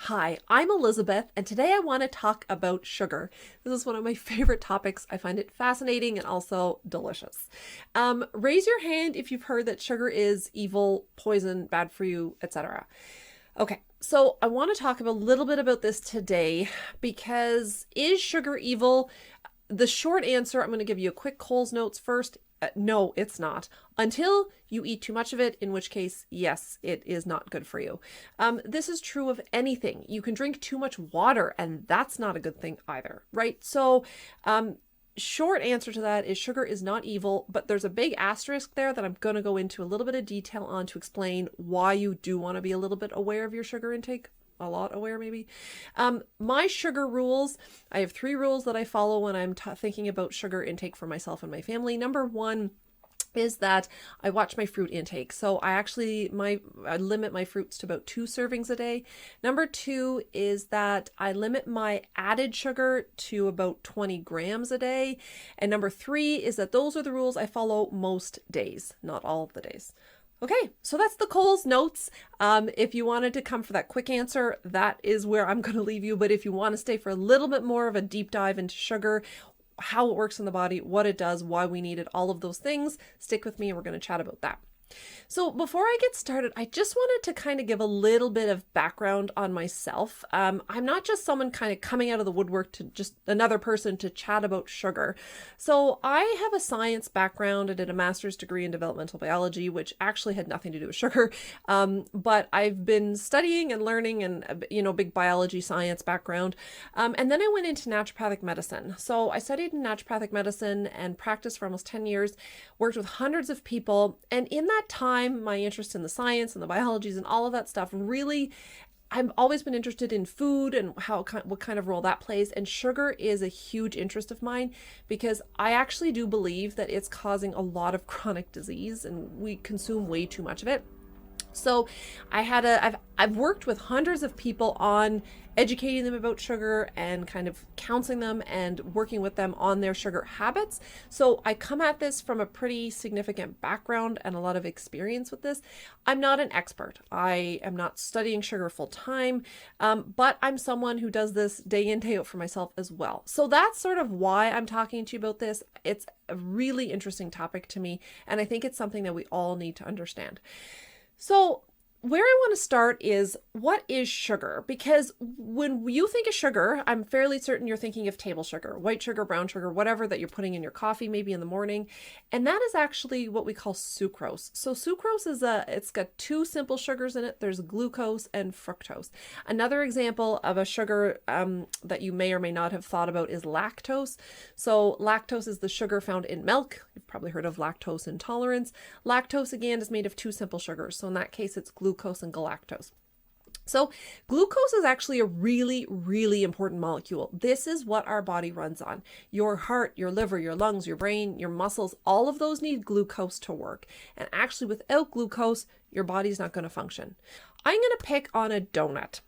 Hi, I'm Elizabeth, and today I want to talk about sugar. This is one of my favorite topics. I find it fascinating and also delicious. Raise your hand if you've heard that sugar is evil, poison, bad for you, etc. Okay, so I want to talk a little bit about this today because is sugar evil? The short answer, I'm going to give you a quick Coles Notes first. No, it's not. Until you eat too much of it, in which case, yes, it is not good for you. This is true of anything. You can drink too much water, and that's not a good thing either, right? So, short answer to that is sugar is not evil, but there's a big asterisk there that I'm going to go into a little bit of detail on to explain why you do want to be a little bit aware of your sugar intake. A lot aware maybe. My sugar rules, I have 3 rules that I follow when I'm thinking about sugar intake for myself and my family. Number 1 is that I watch my fruit intake. So I limit my fruits to about 2 servings a day. Number 2 is that I limit my added sugar to about 20 grams a day. And number 3 is that those are the rules I follow most days, not all of the days. Okay, so that's the Coles Notes. If you wanted to come for that quick answer, that is where I'm going to leave you. But if you want to stay for a little bit more of a deep dive into sugar, how it works in the body, what it does, why we need it, all of those things, stick with me and we're going to chat about that. So before I get started, I just wanted to kind of give a little bit of background on myself. I'm not just someone kind of coming out of the woodwork to just another person to chat about sugar. So I have a science background. I did a master's degree in developmental biology, which actually had nothing to do with sugar. But I've been studying and learning and, big biology science background. And then I went into naturopathic medicine. So I studied in naturopathic medicine and practiced for almost 10 years, worked with hundreds of people. And in that time, my interest in the science and the biologies and all of that stuff really, I've always been interested in food and what kind of role that plays. And sugar is a huge interest of mine because I actually do believe that it's causing a lot of chronic disease and we consume way too much of it. So I've worked with hundreds of people on educating them about sugar and kind of counseling them and working with them on their sugar habits. So I come at this from a pretty significant background and a lot of experience with this. I'm not an expert. I am not studying sugar full time, but I'm someone who does this day in, day out for myself as well. So that's sort of why I'm talking to you about this. It's a really interesting topic to me, and I think it's something that we all need to understand. So where I want to start is, what is sugar? Because when you think of sugar, I'm fairly certain you're thinking of table sugar, white sugar, brown sugar, whatever that you're putting in your coffee, maybe in the morning. And that is actually what we call sucrose. So sucrose it's got 2 simple sugars in it. There's glucose and fructose. Another example of a sugar that you may or may not have thought about is lactose. So lactose is the sugar found in milk. You've probably heard of lactose intolerance. Lactose, again, is made of 2 simple sugars. So in that case, it's glucose and galactose. So glucose is actually a really, really important molecule. This is what our body runs on. Your heart, your liver, your lungs, your brain, your muscles, all of those need glucose to work. And actually, without glucose, your body's not going to function. I'm going to pick on a donut.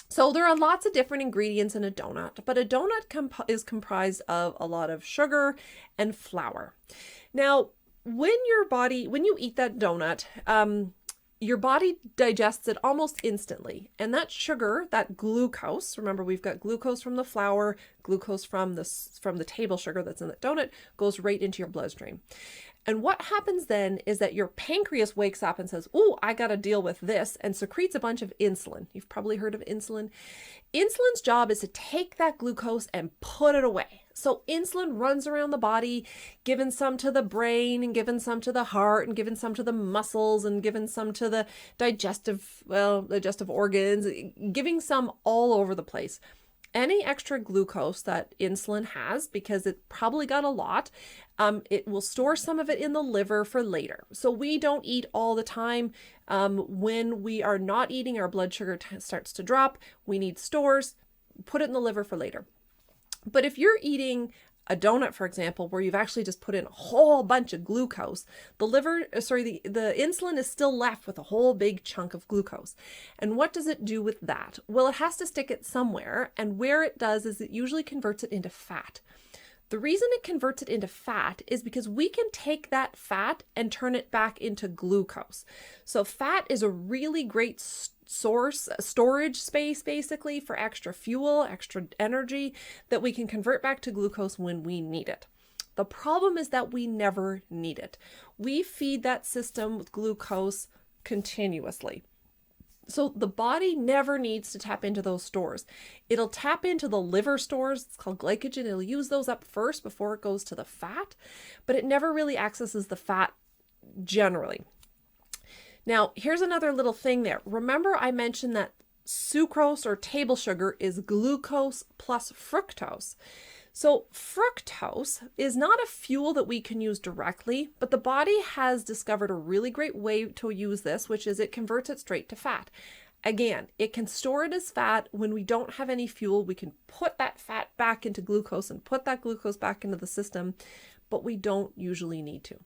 So there are lots of different ingredients in a donut, but a donut is comprised of a lot of sugar and flour. Now, when you eat that donut, your body digests it almost instantly. And that sugar, that glucose, remember we've got glucose from the flour, glucose from the table sugar that's in the donut, goes right into your bloodstream. And what happens then is that your pancreas wakes up and says, "Oh, I got to deal with this," and secretes a bunch of insulin. You've probably heard of insulin. Insulin's job is to take that glucose and put it away. So insulin runs around the body, giving some to the brain and giving some to the heart and giving some to the muscles and giving some to the digestive organs, giving some all over the place. Any extra glucose that insulin has, because it probably got a lot, it will store some of it in the liver for later. So we don't eat all the time. When we are not eating, our blood sugar starts to drop. We need stores, put it in the liver for later. But if you're eating a donut, for example, where you've actually just put in a whole bunch of glucose, the insulin is still left with a whole big chunk of glucose. And what does it do with that? Well, it has to stick it somewhere, and where it does is it usually converts it into fat. The reason it converts it into fat is because we can take that fat and turn it back into glucose. So fat is a really great storage space basically for extra fuel, extra energy that we can convert back to glucose when we need it. The problem is that we never need it. We feed that system with glucose continuously. So the body never needs to tap into those stores. It'll tap into the liver stores. It's called glycogen. It'll use those up first before it goes to the fat, but it never really accesses the fat generally. Now, here's another little thing there. Remember I mentioned that sucrose or table sugar is glucose plus fructose. So fructose is not a fuel that we can use directly, but the body has discovered a really great way to use this, which is it converts it straight to fat. Again, it can store it as fat. When we don't have any fuel, we can put that fat back into glucose and put that glucose back into the system, but we don't usually need to.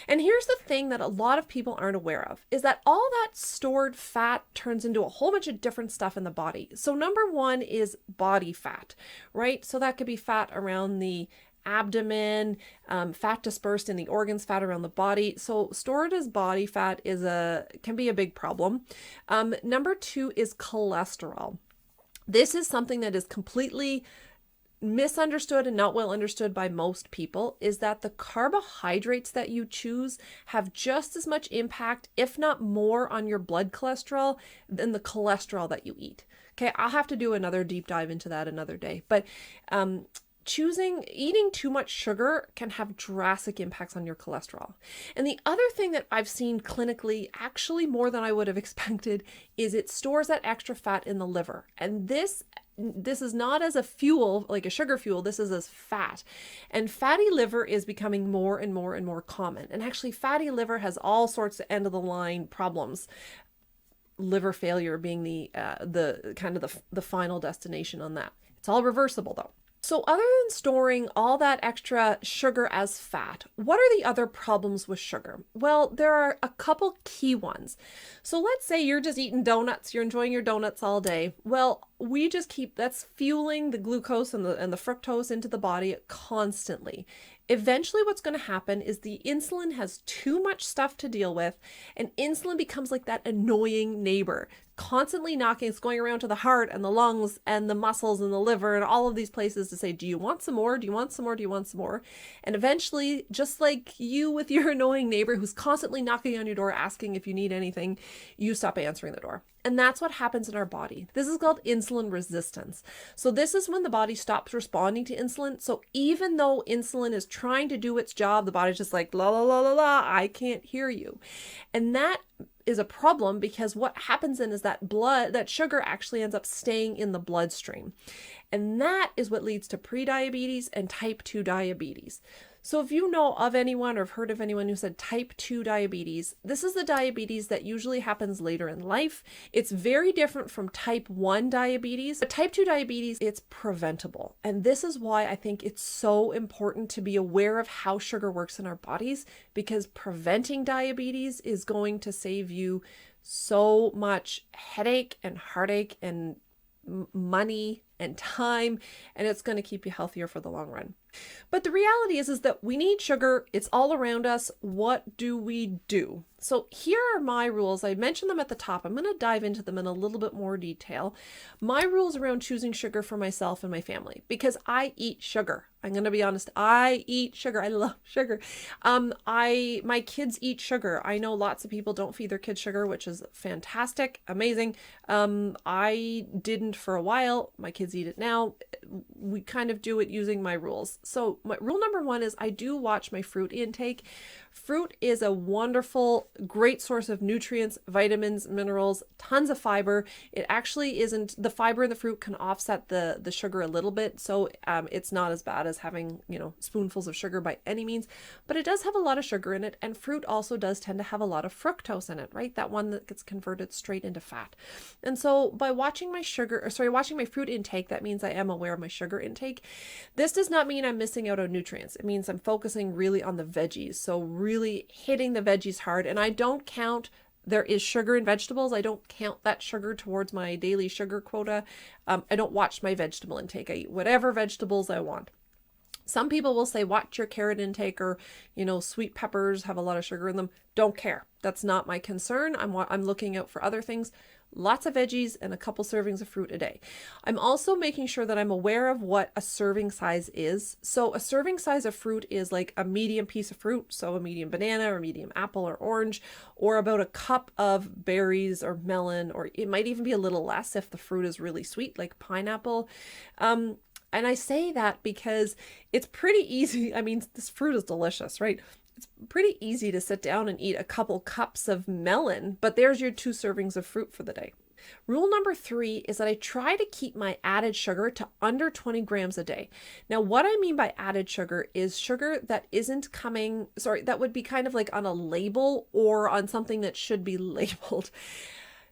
And here's the thing that a lot of people aren't aware of, is that all that stored fat turns into a whole bunch of different stuff in the body. So number one is body fat, right? So that could be fat around the abdomen, fat dispersed in the organs, fat around the body. So stored as body fat can be a big problem. Number two is cholesterol. This is something that is completely misunderstood and not well understood by most people, is that the carbohydrates that you choose have just as much impact, if not more, on your blood cholesterol than the cholesterol that you eat. Okay, I'll have to do another deep dive into that another day. But eating too much sugar can have drastic impacts on your cholesterol. And the other thing that I've seen clinically, actually more than I would have expected, is it stores that extra fat in the liver. And this is not as a fuel, like a sugar fuel, this is as fat. And fatty liver is becoming more and more and more common. And actually fatty liver has all sorts of end of the line problems. Liver failure being the final destination on that. It's all reversible though. So other than storing all that extra sugar as fat, what are the other problems with sugar? Well, there are a couple key ones. So let's say you're just eating donuts, you're enjoying your donuts all day. Well, that's fueling the glucose and the fructose into the body constantly. Eventually what's going to happen is the insulin has too much stuff to deal with, and insulin becomes like that annoying neighbor, constantly knocking. It's going around to the heart and the lungs and the muscles and the liver and all of these places to say, do you want some more? Do you want some more? Do you want some more? And eventually, just like you with your annoying neighbor who's constantly knocking on your door asking if you need anything, you stop answering the door. And that's what happens in our body. This is called insulin resistance. So this is when the body stops responding to insulin. So even though insulin is trying to do its job, the body's just like, la, la, la, la, la, I can't hear you. And that is a problem, because what happens then is that sugar actually ends up staying in the bloodstream. And that is what leads to prediabetes and type 2 diabetes. So if you know of anyone or have heard of anyone who said type 2 diabetes, this is the diabetes that usually happens later in life. It's very different from type 1 diabetes. But type 2 diabetes, it's preventable. And this is why I think it's so important to be aware of how sugar works in our bodies, because preventing diabetes is going to save you so much headache and heartache and money and time, and it's going to keep you healthier for the long run. But the reality is that we need sugar. It's all around us. What do we do? So here are my rules. I mentioned them at the top. I'm going to dive into them in a little bit more detail. My rules around choosing sugar for myself and my family, because I eat sugar. I'm going to be honest. I eat sugar. I love sugar. My kids eat sugar. I know lots of people don't feed their kids sugar, which is fantastic, amazing. I didn't for a while. My kids eat it now. We kind of do it using my rules. So my rule number one is I do watch my fruit intake. Fruit is a wonderful, great source of nutrients, vitamins, minerals, tons of fiber. It actually isn't, the fiber in the fruit can offset the sugar a little bit. So it's not as bad as having, spoonfuls of sugar by any means, but it does have a lot of sugar in it. And fruit also does tend to have a lot of fructose in it, right? That one that gets converted straight into fat. And so by watching my fruit intake, that means I am aware of my sugar intake. This does not mean I'm missing out on nutrients. It means I'm focusing really on the veggies. So really hitting the veggies hard. And I don't count, there is sugar in vegetables. I don't count that sugar towards my daily sugar quota. I don't watch my vegetable intake. I eat whatever vegetables I want. Some people will say, watch your carrot intake, or, sweet peppers have a lot of sugar in them. Don't care. That's not my concern. I'm looking out for other things. lots of veggies, and a couple servings of fruit a day. I'm also making sure that I'm aware of what a serving size is. So a serving size of fruit is like a medium piece of fruit, so a medium banana or medium apple or orange, or about a cup of berries or melon, or it might even be a little less if the fruit is really sweet, like pineapple. And I say that because it's pretty easy. I mean, this fruit is delicious, right? It's pretty easy to sit down and eat a couple cups of melon, but there's your 2 servings of fruit for the day. Rule number 3 is that I try to keep my added sugar to under 20 grams a day. Now, what I mean by added sugar is sugar that isn't coming, that would be kind of like on a label or on something that should be labeled.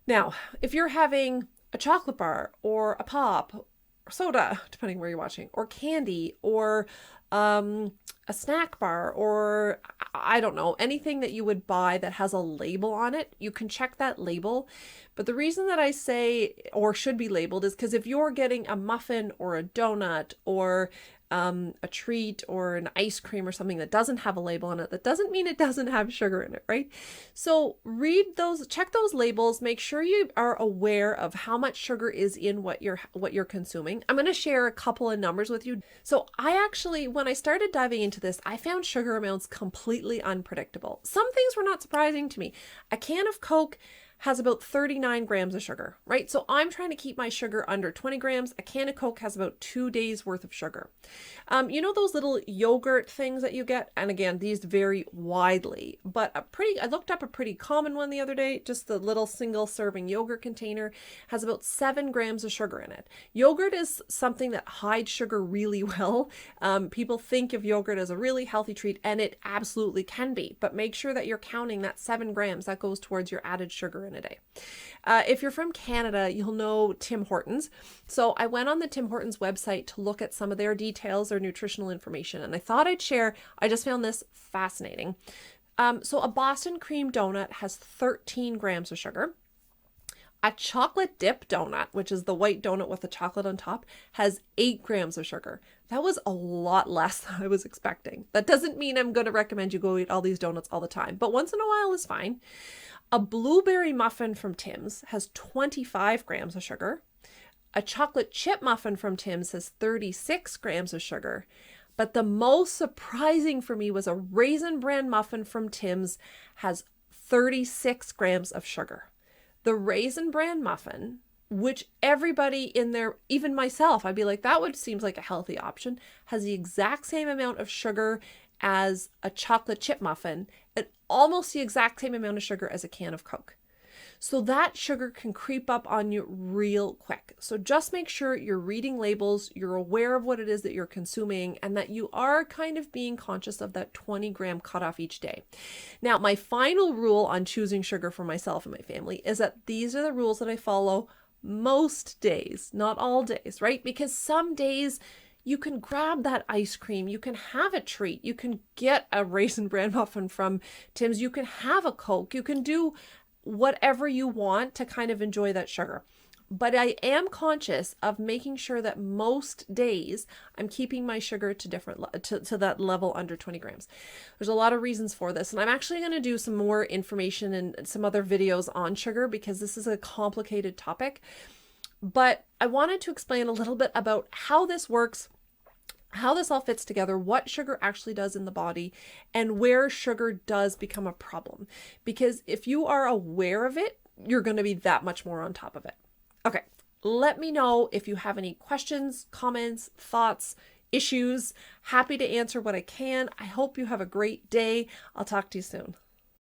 Now, if you're having a chocolate bar or a pop, soda, depending where you're watching, or candy, or a snack bar, or I don't know, anything that you would buy that has a label on it, you can check that label. But the reason that I say or should be labeled is because if you're getting a muffin or a donut or a treat or an ice cream or something that doesn't have a label on it, that doesn't mean it doesn't have sugar in it, right? So read those, check those labels, make sure you are aware of how much sugar is in what you're consuming. I'm going to share a couple of numbers with you. So I actually, when I started diving into this, I found sugar amounts completely unpredictable. Some things were not surprising to me. A can of Coke has about 39 grams of sugar, right? So I'm trying to keep my sugar under 20 grams. A can of Coke has about 2 days worth of sugar. You know those little yogurt things that you get? And again, these vary widely, but I looked up a pretty common one the other day. Just the little single serving yogurt container has about 7 grams of sugar in it. Yogurt is something that hides sugar really well. People think of yogurt as a really healthy treat, and it absolutely can be, but make sure that you're counting that 7 grams that goes towards your added sugar in a day. If you're from Canada, you'll know Tim Hortons. So I went on the Tim Hortons website to look at some of their details, their nutritional information, and I thought I'd share. I just found this fascinating. So a Boston cream donut has 13 grams of sugar. A chocolate dip donut, which is the white donut with the chocolate on top, has 8 grams of sugar. That was a lot less than I was expecting. That doesn't mean I'm going to recommend you go eat all these donuts all the time, but once in a while is fine. A blueberry muffin from Tim's has 25 grams of sugar. A chocolate chip muffin from Tim's has 36 grams of sugar. But the most surprising for me was a Raisin Bran muffin from Tim's has 36 grams of sugar. The Raisin Bran muffin, which everybody in there, even myself, I'd be like, seems like a healthy option, has the exact same amount of sugar as a chocolate chip muffin and almost the exact same amount of sugar as a can of Coke. So that sugar can creep up on you real quick. So just make sure you're reading labels, you're aware of what it is that you're consuming, and that you are kind of being conscious of that 20-gram cutoff each day. Now, my final rule on choosing sugar for myself and my family is that these are the rules that I follow most days, not all days, right? Because some days you can grab that ice cream, you can have a treat, you can get a Raisin Bran muffin from Tim's, you can have a Coke, you can do whatever you want to kind of enjoy that sugar. But I am conscious of making sure that most days I'm keeping my sugar to that level under 20 grams. There's a lot of reasons for this, and I'm actually going to do some more information and some other videos on sugar because this is a complicated topic. But I wanted to explain a little bit about how this works, how this all fits together, what sugar actually does in the body, and where sugar does become a problem. Because if you are aware of it, you're going to be that much more on top of it. Okay, let me know if you have any questions, comments, thoughts, issues. Happy to answer what I can. I hope you have a great day. I'll talk to you soon.